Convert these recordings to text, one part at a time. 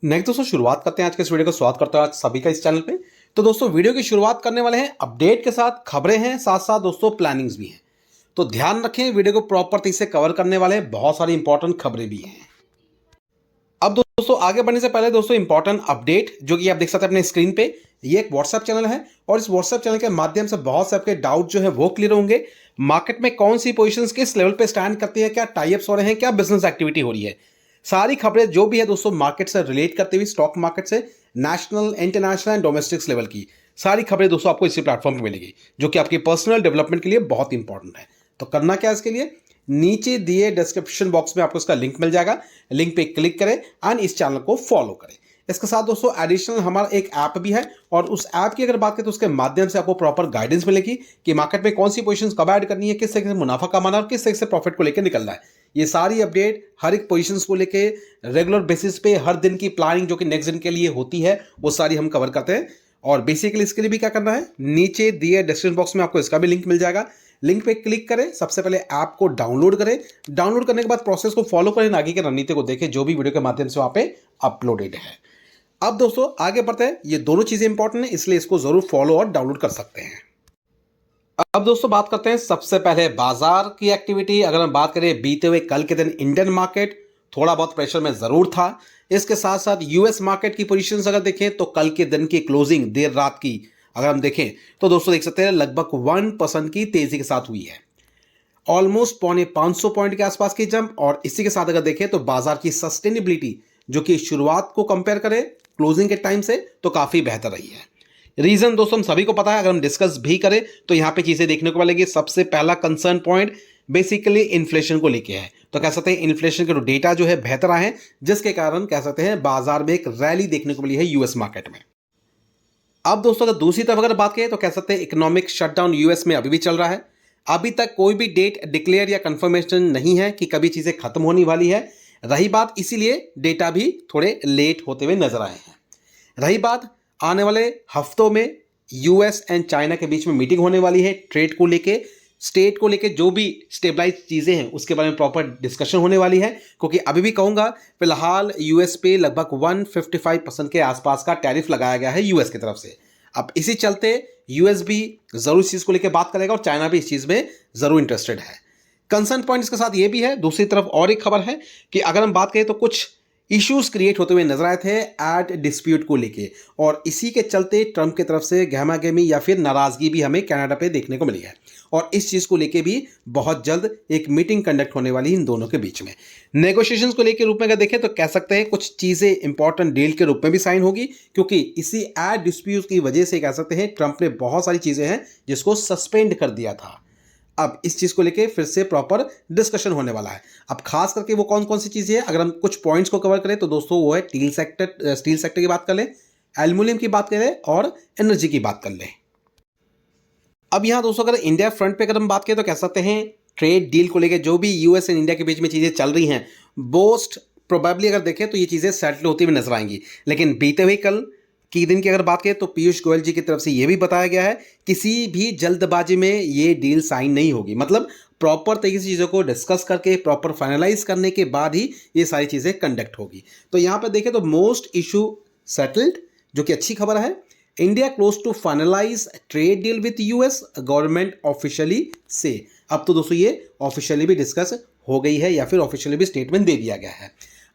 Next दोस्तों शुरुआत करते हैं आज के इस वीडियो को। स्वागत करता हूं आज सभी का इस चैनल पे। तो दोस्तों वीडियो की शुरुआत करने वाले हैं अपडेट के साथ, खबरें हैं, साथ साथ दोस्तों प्लानिंग्स भी हैं। तो ध्यान रखें, वीडियो को प्रॉपर तरीके से कवर करने वाले हैं, बहुत सारी इंपॉर्टेंट खबरें भी हैं। अब दोस्तों आगे बढ़ने से पहले दोस्तों इंपॉर्टेंट अपडेट जो कि आप देख सकते हैं अपने स्क्रीन पे, ये एक व्हाट्सएप चैनल है और इस व्हाट्सएप चैनल के माध्यम से बहुत से आपके डाउट जो है वो क्लियर होंगे। मार्केट में कौन सी पोजीशंस किस लेवल पे स्टैंड करती है, क्या टाइप्स हो रहे हैं, क्या बिजनेस एक्टिविटी हो रही है, सारी खबरें जो भी है दोस्तों मार्केट से रिलेट करते हुए, स्टॉक मार्केट से, national, international and domestic level की सारी खबरें दोस्तों आपको इसी प्लेटफॉर्म पे मिलेगी, जो कि आपकी पर्सनल डेवलपमेंट के लिए बहुत इंपॉर्टेंट है। तो करना क्या है इसके लिए, नीचे दिए डिस्क्रिप्शन बॉक्स में आपको इसका लिंक मिल जाएगा, लिंक पे क्लिक करें एंड इस चैनल को फॉलो करें। इसके साथ दोस्तों एडिशनल हमारा एक ऐप भी है और उस ऐप की अगर बात करें तो उसके माध्यम से आपको प्रॉपर गाइडेंस मिलेगी कि मार्केट में कौन सी पोजीशंस कब ऐड करनी है, किस तरीके से मुनाफा कमाना है और किस तरीके से प्रॉफिट को लेकर निकलना है। ये सारी अपडेट हर एक पोजीशंस को लेके रेगुलर बेसिस पे हर दिन की प्लानिंग जो कि नेक्स्ट दिन के लिए होती है वो सारी हम कवर करते हैं। और बेसिकली इसके लिए भी क्या करना है, नीचे दिए डिस्क्रिप्शन बॉक्स में आपको इसका भी लिंक मिल जाएगा, लिंक पे क्लिक करें, सबसे पहले ऐप को डाउनलोड करें, डाउनलोड करने के बाद प्रोसेस को फॉलो करें, आगे की रणनीति को देखें जो भी वीडियो के माध्यम से वहां पे अपलोडेड है। अब दोस्तों आगे बढ़ते हैं, ये दोनों चीजें इंपॉर्टेंट है इसलिए इसको जरूर फॉलो और डाउनलोड कर सकते हैं। अब दोस्तों बात करते हैं सबसे पहले बाजार की एक्टिविटी। अगर हम बात करें बीते हुए कल के दिन, इंडियन मार्केट थोड़ा बहुत प्रेशर में जरूर था। इसके साथ साथ यूएस मार्केट की पोजीशंस अगर देखें तो कल के दिन की क्लोजिंग देर रात की अगर हम देखें तो दोस्तों देख सकते हैं लगभग 1% की तेजी के साथ हुई है, ऑलमोस्ट पौने 500 पॉइंट के आसपास की जंप। और इसी के साथ अगर देखें तो बाजार की सस्टेनेबिलिटी जो कि शुरुआत को कंपेयर करें क्लोजिंग के टाइम से तो काफी बेहतर रही है। रीजन दोस्तों हम सभी को पता है, अगर हम डिस्कस भी करें तो यहां पे चीजें देखने को मिलेगी। सबसे पहला कंसर्न पॉइंट बेसिकली इन्फ्लेशन को लेके है। तो कह सकते हैं इन्फ्लेशन के डेटा जो है बेहतर आए हैं, जिसके कारण कह सकते हैं बाजार में एक रैली देखने को मिली है यूएस मार्केट में। अब दोस्तों अगर दूसरी तरफ अगर बात करें तो कह सकते हैं इकोनॉमिक शटडाउन यूएस में अभी भी चल रहा है। अभी तक कोई भी डेट डिक्लेयर या कंफर्मेशन नहीं है कि कभी चीजें खत्म होने वाली है। रही बात, इसीलिए डेटा भी थोड़े लेट होते हुए नजर आए हैं। रही बात, आने वाले हफ्तों में यूएस एंड चाइना के बीच में मीटिंग होने वाली है, ट्रेड को लेके, स्टेट को लेके, जो भी स्टेबलाइज चीज़ें हैं उसके बारे में प्रॉपर डिस्कशन होने वाली है। क्योंकि अभी भी कहूँगा फिलहाल यूएस पे लगभग 155% के आसपास का टैरिफ लगाया गया है यूएस की तरफ से। अब इसी चलते यूएस भी ज़रूर इस चीज़ को लेकर बात करेगा और चाइना भी इस चीज़ में ज़रूर इंटरेस्टेड है। कंसर्न पॉइंट इसके साथ ये भी है। दूसरी तरफ और एक खबर है कि अगर हम बात करें तो कुछ इश्यूज क्रिएट होते हुए नजर आए थे एट डिस्प्यूट को लेके, और इसी के चलते ट्रंप की तरफ से गहमागहमी या फिर नाराजगी भी हमें कनाडा पे देखने को मिली है। और इस चीज को लेके भी बहुत जल्द एक मीटिंग कंडक्ट होने वाली इन दोनों के बीच में। नेगोशिएशंस को लेके रूप में अगर देखें तो कह सकते हैं कुछ चीजें इंपॉर्टेंट डील के रूप में भी साइन होगी, क्योंकि इसी एट डिस्प्यूट की वजह से कह सकते हैं ट्रंप ने बहुत सारी चीजें हैं जिसको सस्पेंड कर दिया था। अब इस चीज को लेके फिर से प्रॉपर डिस्कशन होने वाला है। अब खास करके वो कौन कौन सी चीजें हैं, अगर हम कुछ पॉइंट्स को कवर करें तो दोस्तों वो है स्टील सेक्टर की बात कर लें, एल्यूमिनियम की बात करें और एनर्जी की बात कर लें। अब यहां दोस्तों अगर इंडिया फ्रंट पे अगर हम बात करें तो कह सकते हैं ट्रेड डील को लेकर जो भी यूएस एंड इंडिया के बीच में चीजें चल रही हैं, मोस्ट प्रोबेबली अगर देखें तो ये चीजें सेटल होती हुई नजर आएंगी। लेकिन बीते हुए कल की दिन की अगर बात करें तो पीयूष गोयल जी की तरफ से यह भी बताया गया है किसी भी जल्दबाजी में ये डील साइन नहीं होगी। मतलब प्रॉपर तरीके से चीज़ों को डिस्कस करके प्रॉपर फाइनलाइज करने के बाद ही ये सारी चीज़ें कंडक्ट होगी। तो यहाँ पर देखें तो मोस्ट इशू सेटल्ड, जो कि अच्छी खबर है। India close to finalize trade deal with US, government officially से। अब तो दोस्तों ये ऑफिशियली भी डिस्कस हो गई है या फिर ऑफिशियली भी स्टेटमेंट दे दिया गया है।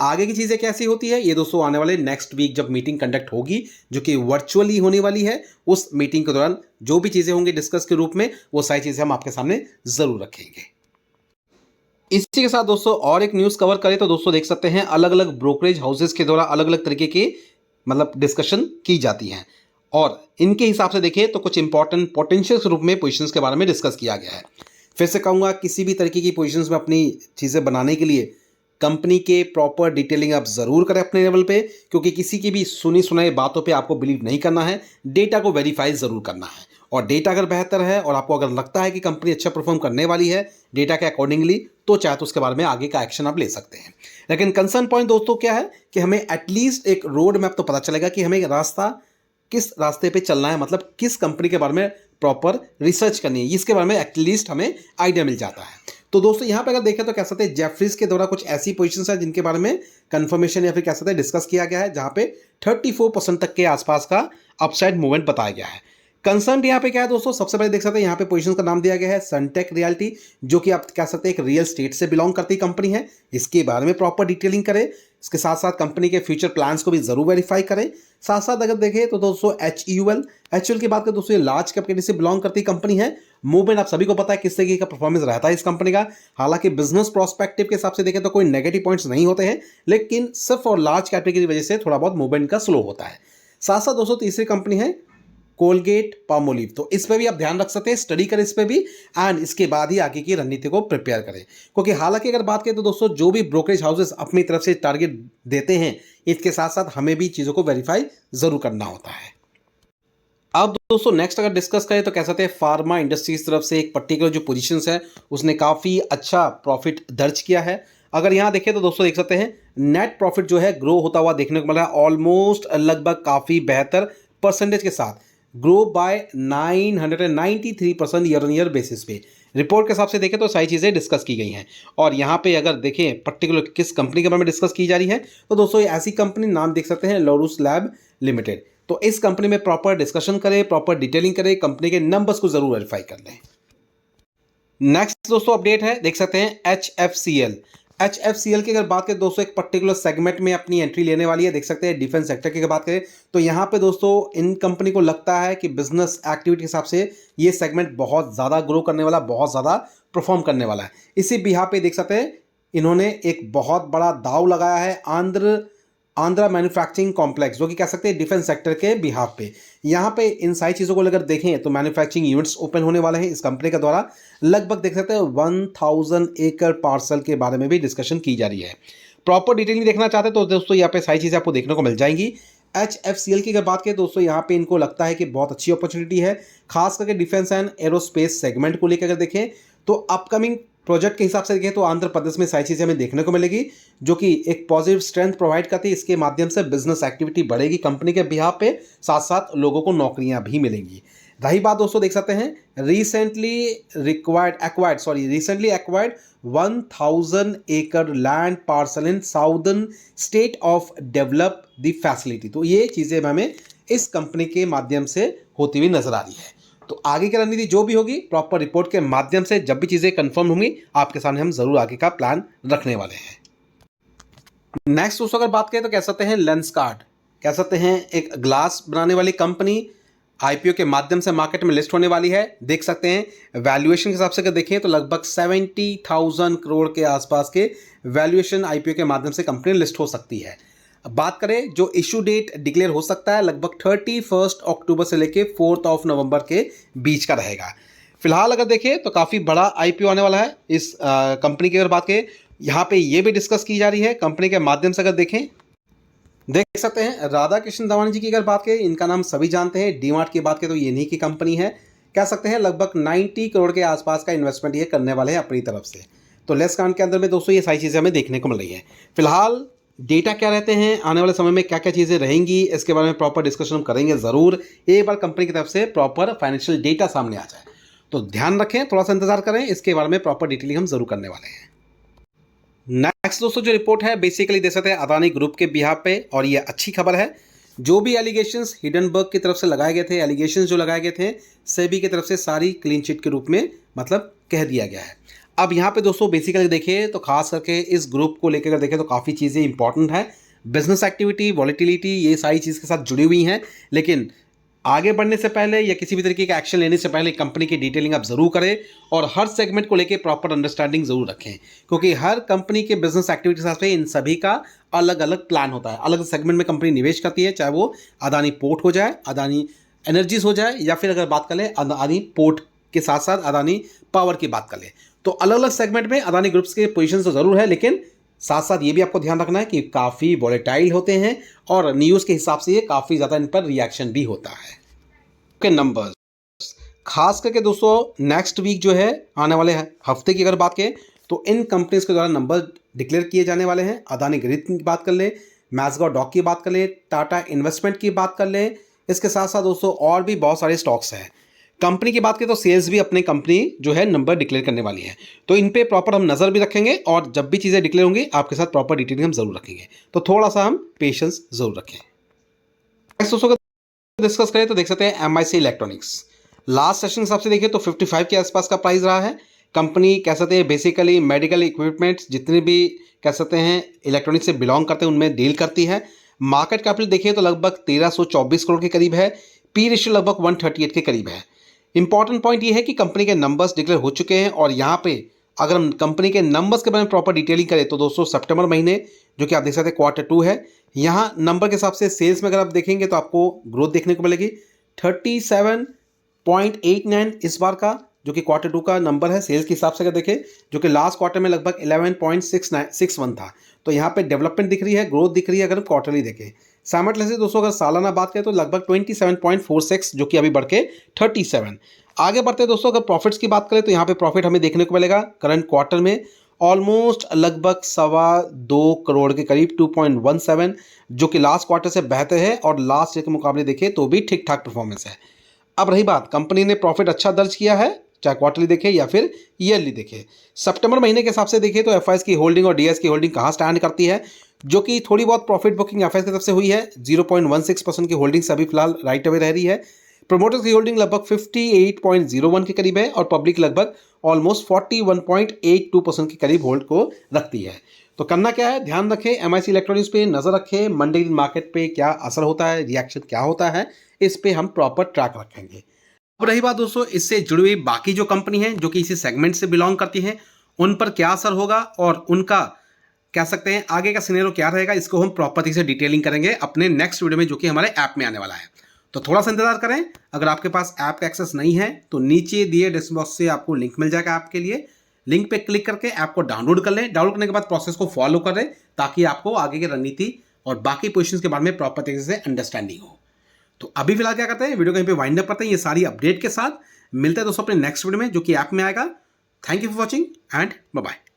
आगे की चीज़ें कैसी होती है ये दोस्तों आने वाले नेक्स्ट वीक जब मीटिंग कंडक्ट होगी, जो कि वर्चुअली होने वाली है, उस मीटिंग के दौरान जो भी चीज़ें होंगी डिस्कस के रूप में वो सारी चीज़ें हम आपके सामने ज़रूर रखेंगे। इसी के साथ दोस्तों और एक न्यूज़ कवर करें तो दोस्तों देख सकते हैं अलग अलग ब्रोकरेज हाउसेज के द्वारा अलग अलग तरीके की मतलब डिस्कशन की जाती हैं, और इनके हिसाब से देखें तो कुछ इंपॉर्टेंट पोटेंशियल रूप में पोजिशंस के बारे में डिस्कस किया गया है। फिर से कहूँगा किसी भी तरीके की पोजिशंस में अपनी चीज़ें बनाने के लिए कंपनी के प्रॉपर डिटेलिंग आप ज़रूर करें अपने लेवल पे, क्योंकि किसी की भी सुनी सुनाई बातों पे आपको बिलीव नहीं करना है, डेटा को वेरीफाई ज़रूर करना है। और डेटा अगर बेहतर है और आपको अगर लगता है कि कंपनी अच्छा परफॉर्म करने वाली है डेटा के अकॉर्डिंगली, तो चाहे तो उसके बारे में आगे का एक्शन आप ले सकते हैं। लेकिन कंसर्न पॉइंट दोस्तों क्या है कि हमें एटलीस्ट एक रोड मैप तो पता चलेगा कि हमें रास्ता किस रास्ते पे चलना है, मतलब किस कंपनी के बारे में प्रॉपर रिसर्च करनी है, इसके बारे में एटलीस्ट हमें आइडिया मिल जाता है। तो दोस्तों यहाँ पे अगर देखें तो कह सकते हैं जेफरीज के द्वारा कुछ ऐसी पोजीशंस है जिनके बारे में कंफर्मेशन या फिर कह सकते हैं डिस्कस किया गया है, जहां पे 34% तक के आसपास का अपसाइड मूवमेंट बताया गया है। कंसर्न यहाँ पे क्या है दोस्तों, सबसे पहले देख सकते हैं यहाँ पे पोजीशन का नाम दिया गया है सनटेक रियल्टी, जो कि आप कह सकते हैं एक रियल स्टेट से बिलोंग करती कंपनी है। इसके बारे में प्रॉपर डिटेलिंग करें, इसके साथ साथ कंपनी के फ्यूचर प्लान्स को भी जरूर वेरीफाई करें। साथ साथ अगर देखें तो दोस्तों HUL की बात करें दोस्तों, ये लार्ज कैपिटल से बिलोंग करती कंपनी है। मूवमेंट आप सभी को पता है किस तरीके का परफॉर्मेंस रहता है इस कंपनी का। हालांकि बिजनेस प्रोस्पेक्टिव के हिसाब से देखें तो कोई नेगेटिव पॉइंट्स नहीं होते हैं, लेकिन सिर्फ और लार्ज कैपिटल की वजह से थोड़ा बहुत मूवमेंट का स्लो होता है। साथ साथ दोस्तों तीसरी कंपनी है कोलगेट पामोलिव, तो इस पे भी आप ध्यान रख सकते हैं, स्टडी करें इस पे भी, एंड इसके बाद ही आगे की रणनीति को प्रिपेयर करें। क्योंकि हालांकि अगर बात करें तो दोस्तों जो भी ब्रोकरेज हाउसेस अपनी तरफ से टारगेट देते हैं, इसके साथ साथ हमें भी चीज़ों को वेरीफाई जरूर करना होता है। अब दोस्तों नेक्स्ट अगर डिस्कस करें तो कह सकते हैं फार्मा इंडस्ट्रीज तरफ से एक पर्टिकुलर जो पोजीशंस है उसने काफ़ी अच्छा प्रॉफिट दर्ज किया है। अगर यहाँ देखें तो दोस्तों देख सकते हैं नेट प्रॉफिट जो है ग्रो होता हुआ देखने को मिला है, ऑलमोस्ट लगभग काफ़ी बेहतर परसेंटेज के साथ grow by 993% year on year basis पे। रिपोर्ट के हिसाब से देखें तो सारी चीज़ें डिस्कस की गई हैं। और यहाँ पे अगर देखें पर्टिकुलर किस कंपनी के बारे में डिस्कस की जा रही है तो दोस्तों ये ऐसी कंपनी नाम देख सकते हैं लॉरूस लैब लिमिटेड। तो इस कंपनी में प्रॉपर डिस्कशन करें, प्रॉपर डिटेलिंग करें, कंपनी के नंबर्स को जरूर वेरीफाई कर लें। नेक्स्ट दोस्तों अपडेट है, देख सकते हैं HFCL की अगर बात करें दोस्तों एक पर्टिकुलर सेगमेंट में अपनी एंट्री लेने वाली है। देख सकते हैं डिफेंस सेक्टर की अगर बात करें तो यहाँ पे दोस्तों इन कंपनी को लगता है कि बिजनेस एक्टिविटी के हिसाब से ये सेगमेंट बहुत ज़्यादा ग्रो करने वाला, बहुत ज़्यादा परफॉर्म करने वाला है। इसी बिहार पे देख सकते हैं इन्होंने एक बहुत बड़ा दाव लगाया है आंध्रा मैन्युफैक्चरिंग कॉम्प्लेक्स, जो कि कह सकते हैं डिफेंस सेक्टर के बिहाफ पे। यहाँ पे इन सारी चीज़ों को अगर देखें तो मैन्युफैक्चरिंग यूनिट्स ओपन होने वाले हैं इस कंपनी के द्वारा। लगभग देख सकते हैं 1000 एकड़ पार्सल के बारे में भी डिस्कशन की जा रही है। प्रॉपर डिटेलिंग देखना चाहते हैं तो दोस्तों यहाँ पे सारी चीज़ें आपको देखने को मिल जाएंगी। HFCL की अगर बात करें दोस्तों यहाँ पे इनको लगता है कि बहुत अच्छी अपॉर्चुनिटी है, खास करके डिफेंस एंड एरोस्पेस सेगमेंट को लेकर अगर देखें तो अपकमिंग प्रोजेक्ट के हिसाब से देखें तो आंध्र प्रदेश में सारी चीज़ें हमें देखने को मिलेगी, जो कि एक पॉजिटिव स्ट्रेंथ प्रोवाइड करती है। इसके माध्यम से बिजनेस एक्टिविटी बढ़ेगी कंपनी के बिहाफ पे, साथ साथ लोगों को नौकरियां भी मिलेंगी। रही बात दोस्तों देख सकते हैं रिसेंटली एक्वायर्ड 1000 एकड़ land parcel in southern state of develop the facility. तो ये चीज़ें हमें इस कंपनी के माध्यम से होती हुई नजर आ रही है। तो आगे की रणनीति जो भी होगी प्रॉपर रिपोर्ट के माध्यम से जब भी चीज़ें कंफर्म होंगी आपके सामने हम जरूर आगे का प्लान रखने वाले हैं। नेक्स्ट दोस्तों अगर बात करें तो कह सकते हैं लेंसकार्ट, कह सकते हैं एक ग्लास बनाने वाली कंपनी IPO के माध्यम से मार्केट में लिस्ट होने वाली है। देख सकते हैं वैल्यूएशन के हिसाब से अगर देखें तो लगभग 70,000 करोड़ के आसपास के वैल्यूएशन IPO के माध्यम से कंपनी लिस्ट हो सकती है। अब बात करें जो इशू डेट डिक्लेयर हो सकता है लगभग 31 अक्टूबर से लेके 4 नवंबर के बीच का रहेगा। फिलहाल अगर देखें तो काफ़ी बड़ा IPO आने वाला है इस कंपनी की अगर बात करें, यहाँ पे ये भी डिस्कस की जा रही है कंपनी के माध्यम से। अगर देखें देख सकते हैं राधा कृष्ण दवानी जी की अगर बात करें, इनका नाम सभी जानते हैं। डीमार्ट की बात करें तो ये इन्हीं की कंपनी है। कह सकते हैं लगभग 90 करोड़ के आसपास का इन्वेस्टमेंट ये करने वाले हैं अपनी तरफ से। तो लेंसकार्ट के अंदर में दोस्तों ये सारी चीज़ें हमें देखने को मिल रही है। फिलहाल डेटा क्या रहते हैं, आने वाले समय में क्या क्या चीज़ें रहेंगी, इसके बारे में प्रॉपर डिस्कशन हम करेंगे ज़रूर। एक बार कंपनी की तरफ से प्रॉपर फाइनेंशियल डेटा सामने आ जाए तो ध्यान रखें, थोड़ा सा इंतजार करें, इसके बारे में प्रॉपर डिटेलिंग हम जरूर करने वाले हैं। नेक्स्ट दोस्तों जो रिपोर्ट है बेसिकली देख सकते हैं अदानी ग्रुप के बिहाफ पे, और ये अच्छी खबर है। जो भी एलिगेशंस हिडनबर्ग की तरफ से लगाए गए थे, एलिगेशंस जो लगाए गए थे सेबी की तरफ से सारी क्लीन चिट के रूप में मतलब कह दिया गया है। अब यहाँ पे दोस्तों बेसिकली देखिए तो खास करके इस ग्रुप को लेकर अगर देखें तो काफ़ी चीज़ें इंपॉर्टेंट है। बिजनेस एक्टिविटी, वॉलेटिलिटी, ये सारी चीज़ के साथ जुड़ी हुई हैं। लेकिन आगे बढ़ने से पहले या किसी भी तरीके का एक्शन लेने से पहले कंपनी की डिटेलिंग आप जरूर करें और हर सेगमेंट को लेकर प्रॉपर अंडरस्टैंडिंग जरूर रखें, क्योंकि हर कंपनी के बिजनेस एक्टिविटी के साथ इन सभी का अलग अलग प्लान होता है। अलग सेगमेंट में कंपनी निवेश करती है, चाहे वो अदानी पोर्ट हो जाए, अदानी एनर्जीज हो जाए, या फिर अगर बात कर ले अदानी पोर्ट के साथ साथ अदानी पावर की बात कर ले, तो अलग अलग सेगमेंट में अदानी ग्रुप्स के पोजीशन तो जरूर है। लेकिन साथ साथ ये भी आपको ध्यान रखना है कि काफ़ी वॉलेटाइल होते हैं और न्यूज़ के हिसाब से ये काफ़ी ज़्यादा इन पर रिएक्शन भी होता है। के नंबर्स खास करके दोस्तों नेक्स्ट वीक जो है आने वाले हफ्ते की अगर बात करें तो इन कंपनीज के द्वारा नंबर डिक्लेयर किए जाने वाले हैं। अदानी ग्रिड की बात कर ले, मैज़गांव डॉक की बात कर ले, टाटा इन्वेस्टमेंट की बात कर ले, इसके साथ साथ दोस्तों और भी बहुत सारे स्टॉक्स हैं। कंपनी की बात करें तो सेल्स भी अपनी कंपनी जो है नंबर डिक्लेयर करने वाली है, तो इन पे प्रॉपर हम नज़र भी रखेंगे और जब भी चीज़ें डिक्लेयर होंगी आपके साथ प्रॉपर डिटेलिंग हम जरूर रखेंगे, तो थोड़ा सा हम पेशेंस जरूर रखें। नेक्स्ट दोस्तों डिस्कस करें तो देख सकते हैं MIC इलेक्ट्रॉनिक्स लास्ट सेशन के हिसाब से देखिए तो 55 के आसपास का प्राइस रहा है। कंपनी कह सकते हैं बेसिकली मेडिकल इक्विपमेंट्स जितने भी कह सकते हैं इलेक्ट्रॉनिक्स से बिलोंग करते हैं उनमें डील करती है। मार्केट कैपिटल देखिए तो लगभग 1324 करोड़ के करीब है। पी रेशियो लगभग 138 के करीब है। इंपॉर्टेंट पॉइंट ये है कि कंपनी के नंबर्स डिक्लेयर हो चुके हैं और यहाँ पे अगर हम कंपनी के नंबर्स के बारे में प्रॉपर डिटेलिंग करें तो दोस्तों सितंबर महीने जो कि आप देख सकते हैं Q2 है, यहाँ नंबर के हिसाब से सेल्स में अगर आप देखेंगे तो आपको ग्रोथ देखने को मिलेगी 37.89 इस बार का जो कि Q2 का नंबर है सेल्स के हिसाब से अगर देखें, जो कि लास्ट क्वार्टर में लगभग 11.61 था। तो यहाँ पे डेवलपमेंट दिख रही है, ग्रोथ दिख रही है अगर क्वार्टरली देखें। साइमल्टेनियसली दोस्तों अगर सालाना बात करें तो लगभग 27.46 जो कि अभी बढ़ के 37। आगे बढ़ते हैं दोस्तों, अगर प्रॉफिट्स की बात करें तो यहाँ पे प्रॉफिट हमें देखने को मिलेगा करंट क्वार्टर में ऑलमोस्ट लगभग 2.25 करोड़ के करीब 2.17, जो कि लास्ट क्वार्टर से बेहतर है और लास्ट ईयर के मुकाबले देखें तो भी ठीक ठाक परफॉर्मेंस है। अब रही बात, कंपनी ने प्रॉफिट अच्छा दर्ज किया है चाहे क्वार्टरली देखें या फिर ईयरली देखें। सितंबर महीने के हिसाब से देखिए तो एफआईएस की होल्डिंग और डीएस की होल्डिंग कहाँ स्टैंड करती है, जो कि थोड़ी बहुत प्रॉफिट बुकिंग एफआईएस की तरफ से हुई है। 0.16% की होल्डिंग अभी फिलहाल राइट अवे रह रही है। प्रोमोटर्स की होल्डिंग लगभग 58.01 के करीब है और पब्लिक लगभग ऑलमोस्ट 41.82% के करीब होल्ड को रखती है। तो करना क्या है, ध्यान रखें MIC इलेक्ट्रॉनिक्स पे नजर रखें, मंडे मार्केट पे क्या असर होता है, रिएक्शन क्या होता है, इस पे हम प्रॉपर ट्रैक रखेंगे। अब रही बात दोस्तों इससे जुड़ी हुई बाकी जो कंपनी है जो कि इसी सेगमेंट से बिलोंग करती है उन पर क्या असर होगा और उनका कह सकते हैं आगे का सिनेरियो क्या रहेगा, इसको हम प्रॉपर से डिटेलिंग करेंगे अपने नेक्स्ट वीडियो में जो कि हमारे ऐप में आने वाला है। तो थोड़ा सा इंतजार करें। अगर आपके पास ऐप का एक्सेस नहीं है तो नीचे दिए डिस्क्रिप्शन बॉक्स से आपको लिंक मिल जाएगा ऐप के लिए। लिंक पे क्लिक करके ऐप को डाउनलोड कर लें। डाउनलोड करने के बाद प्रोसेस को फॉलो करें ताकि आपको आगे की रणनीति और बाकी पोजीशंस के बारे में प्रॉपर तरीके से अंडरस्टैंडिंग हो। तो अभी फिलहाल क्या करते हैं, वीडियो कहीं पे वाइंड अप करते हैं ये सारी अपडेट के साथ। मिलते हैं दोस्तों अपने नेक्स्ट वीडियो में जो कि ऐप में आएगा। Thank you for watching and bye bye.